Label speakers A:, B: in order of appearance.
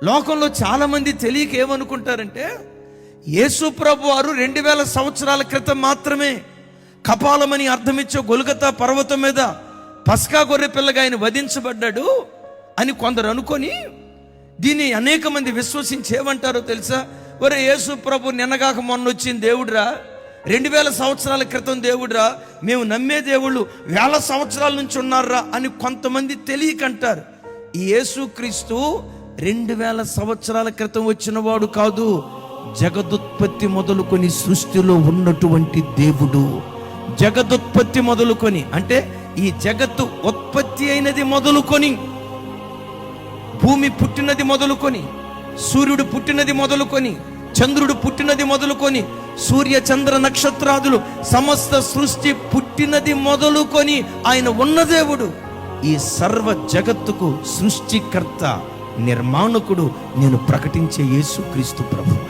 A: లోకంలో చాలామంది తెలియక ఏమనుకుంటారంటే యేసు ప్రభు వారు 2000 సంవత్సరాల క్రితం మాత్రమే కపాలమని అర్థమిచ్చే గొల్గొతా పర్వతం మీద పస్కా గొర్రె పిల్లగా ఆయన వధించబడ్డాడు అని కొందరు అనుకొని దీన్ని అనేక మంది విశ్వసించి ఏమంటారో తెలుసా? ఒరే, యేసు ప్రభు నిన్నగాక మొన్న వచ్చిన దేవుడురా, 2000 సంవత్సరాల క్రితం దేవుడురా, మేము నమ్మే దేవుళ్ళు 1000 సంవత్సరాల నుంచి ఉన్నారా అని కొంతమంది తెలియకంటారు. ఈ యేసుక్రీస్తు 2000 సంవత్సరాల క్రితం వచ్చిన వాడు కాదు. జగదుత్పత్తి మొదలుకొని సృష్టిలో ఉన్నటువంటి దేవుడు. జగదుత్పత్తి మొదలుకొని అంటే ఈ జగత్తు ఉత్పత్తి అయినది మొదలుకొని, భూమి పుట్టినది మొదలుకొని, సూర్యుడు పుట్టినది మొదలుకొని, చంద్రుడు పుట్టినది మొదలుకొని, సూర్య చంద్ర నక్షత్రాదులు సమస్త సృష్టి పుట్టినది మొదలుకొని ఆయన ఉన్న దేవుడు. ఈ సర్వ జగత్తుకు సృష్టికర్త, నిర్మాణకుడు నేను ప్రకటించే యేసుక్రీస్తు ప్రభువు.